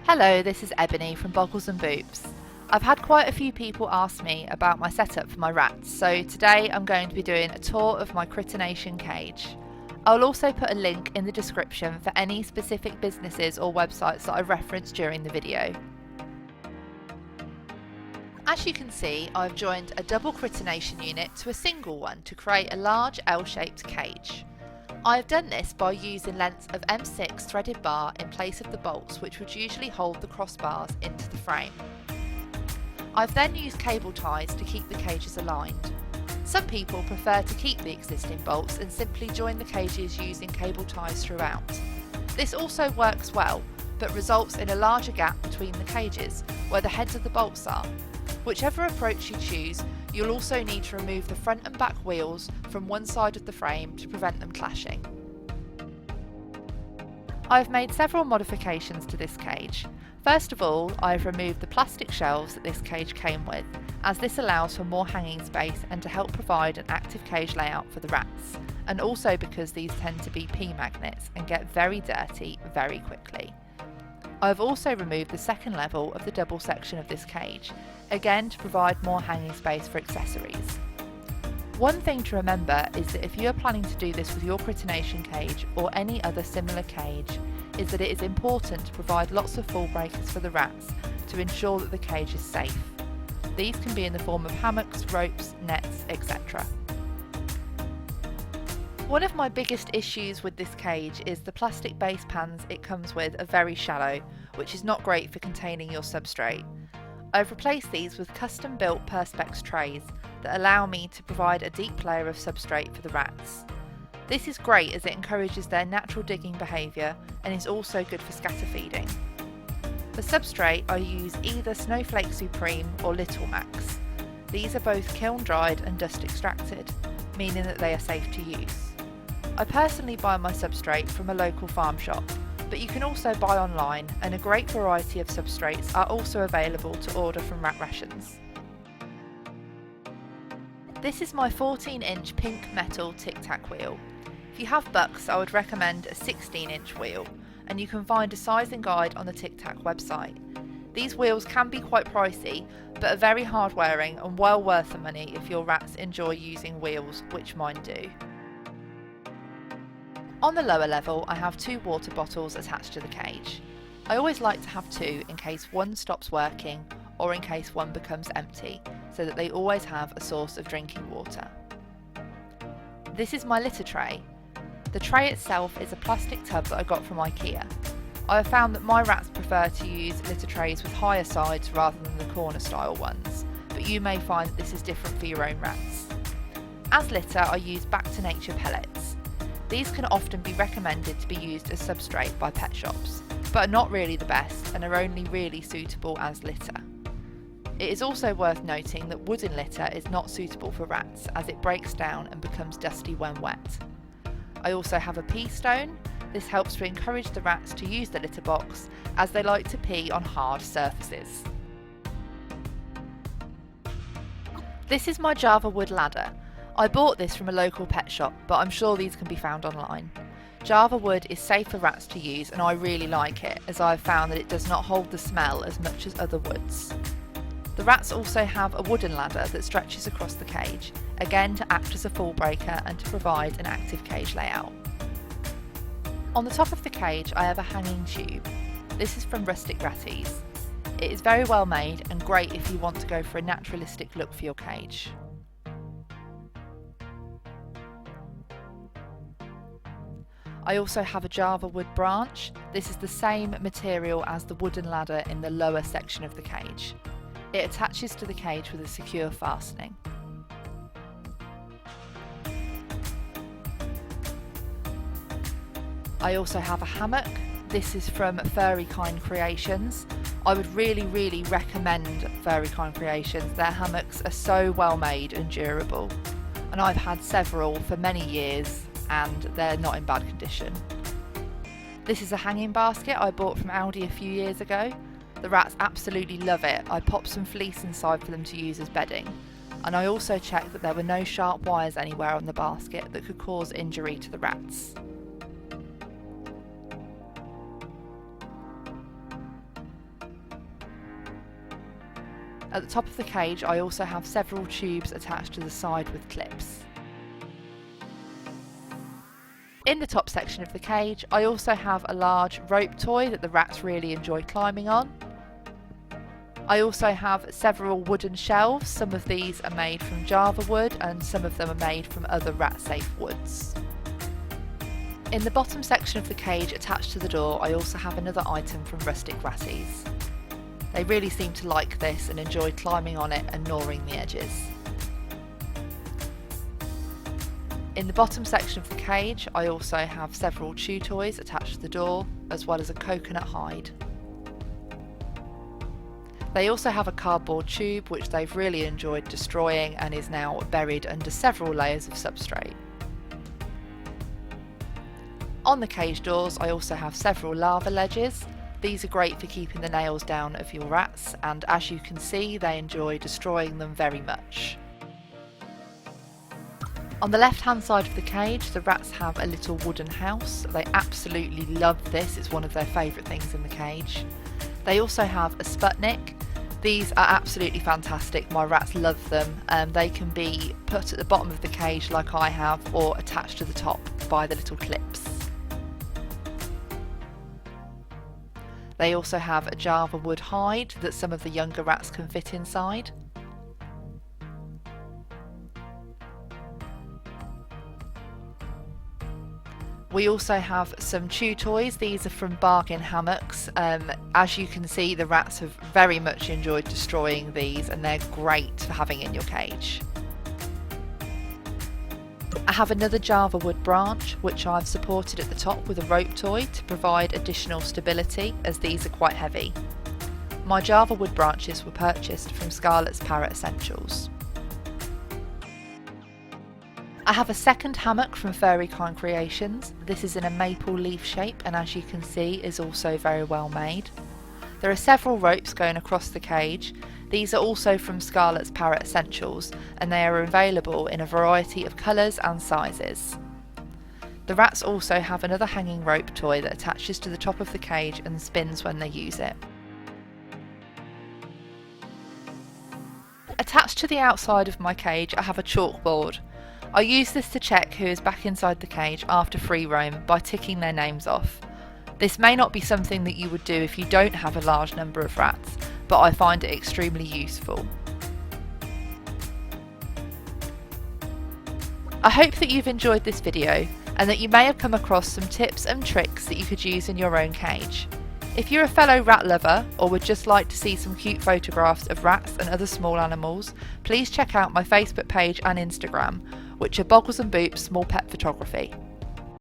Hello, this is Ebony from Boggles and Boops. I've had quite a few people ask me about my setup for my rats, so today I'm going to be doing a tour of my Crittonation cage. I'll also put a link in the description for any specific businesses or websites that I reference during the video. As you can see, I've joined a double Crittonation unit to a single one to create a large L-shaped cage. I've done this by using lengths of M6 threaded bar in place of the bolts which would usually hold the crossbars into the frame. I've then used cable ties to keep the cages aligned. Some people prefer to keep the existing bolts and simply join the cages using cable ties throughout. This also works well, but results in a larger gap between the cages where the heads of the bolts are. Whichever approach you choose, you'll also need to remove the front and back wheels from one side of the frame to prevent them clashing. I've made several modifications to this cage. First of all, I've removed the plastic shelves that this cage came with, as this allows for more hanging space and to help provide an active cage layout for the rats, and also because these tend to be P-magnets and get very dirty very quickly. I've also removed the second level of the double section of this cage, again to provide more hanging space for accessories. One thing to remember is that if you are planning to do this with your Crittonation cage or any other similar cage, is that it is important to provide lots of fall breakers for the rats to ensure that the cage is safe. These can be in the form of hammocks, ropes, nets, etc. One of my biggest issues with this cage is the plastic base pans it comes with are very shallow, which is not great for containing your substrate. I've replaced these with custom built Perspex trays that allow me to provide a deep layer of substrate for the rats. This is great as it encourages their natural digging behaviour and is also good for scatter feeding. For substrate I use either Snowflake Supreme or Little Max. These are both kiln dried and dust extracted, meaning that they are safe to use. I personally buy my substrate from a local farm shop, but you can also buy online, and a great variety of substrates are also available to order from Rat Rations. This is my 14-inch pink metal Tic Tac wheel. If you have bucks, I would recommend a 16-inch wheel, and you can find a sizing guide on the Tic Tac website. These wheels can be quite pricey, but are very hard wearing and well worth the money if your rats enjoy using wheels, which mine do. On the lower level, I have two water bottles attached to the cage. I always like to have two in case one stops working or in case one becomes empty, so that they always have a source of drinking water. This is my litter tray. The tray itself is a plastic tub that I got from IKEA. I have found that my rats prefer to use litter trays with higher sides rather than the corner style ones, but you may find that this is different for your own rats. As litter, I use Back to Nature pellets. These can often be recommended to be used as substrate by pet shops, but are not really the best and are only really suitable as litter. It is also worth noting that wooden litter is not suitable for rats as it breaks down and becomes dusty when wet. I also have a pee stone. This helps to encourage the rats to use the litter box as they like to pee on hard surfaces. This is my Java wood ladder. I bought this from a local pet shop, but I'm sure these can be found online. Java wood is safe for rats to use and I really like it, as I have found that it does not hold the smell as much as other woods. The rats also have a wooden ladder that stretches across the cage, again to act as a fall breaker and to provide an active cage layout. On the top of the cage I have a hanging tube. This is from Rustic Ratties. It is very well made and great if you want to go for a naturalistic look for your cage. I also have a Java wood branch. This is the same material as the wooden ladder in the lower section of the cage. It attaches to the cage with a secure fastening. I also have a hammock. This is from Furry Kind Creations. I would really recommend Furry Kind Creations. Their hammocks are so well made and durable, and I've had several for many years and they're not in bad condition. This is a hanging basket I bought from Aldi a few years ago. The rats absolutely love it. I popped some fleece inside for them to use as bedding, and I also checked that there were no sharp wires anywhere on the basket that could cause injury to the rats. At the top of the cage I also have several tubes attached to the side with clips. In the top section of the cage I also have a large rope toy that the rats really enjoy climbing on. I also have several wooden shelves. Some of these are made from Java wood and some of them are made from other rat safe woods. In the bottom section of the cage attached to the door I also have another item from Rustic Ratties. They really seem to like this and enjoy climbing on it and gnawing the edges. In the bottom section of the cage I also have several chew toys attached to the door, as well as a coconut hide. They also have a cardboard tube which they've really enjoyed destroying and is now buried under several layers of substrate. On the cage doors I also have several lava ledges. These are great for keeping the nails down of your rats, and as you can see they enjoy destroying them very much. On the left hand side of the cage the rats have a little wooden house. They absolutely love this, it's one of their favourite things in the cage. They also have a Sputnik. These are absolutely fantastic, my rats love them. They can be put at the bottom of the cage like I have, or attached to the top by the little clips. They also have a Java wood hide that some of the younger rats can fit inside. We also have some chew toys. These are from Bargain Hammocks. As you can see the rats have very much enjoyed destroying these and they're great for having in your cage. I have another Java wood branch which I've supported at the top with a rope toy to provide additional stability, as these are quite heavy. My Java wood branches were purchased from Scarlett's Parrot Essentials. I have a second hammock from Furry Kind Creations. This is in a maple leaf shape and as you can see is also very well made. There are several ropes going across the cage. These are also from Scarlett's Parrot Essentials and they are available in a variety of colours and sizes. The rats also have another hanging rope toy that attaches to the top of the cage and spins when they use it. Attached to the outside of my cage I have a chalkboard. I use this to check who is back inside the cage after free roam by ticking their names off. This may not be something that you would do if you don't have a large number of rats, but I find it extremely useful. I hope that you've enjoyed this video and that you may have come across some tips and tricks that you could use in your own cage. If you're a fellow rat lover or would just like to see some cute photographs of rats and other small animals, please check out my Facebook page and Instagram, which are Boggles and Boops Small Pet Photography.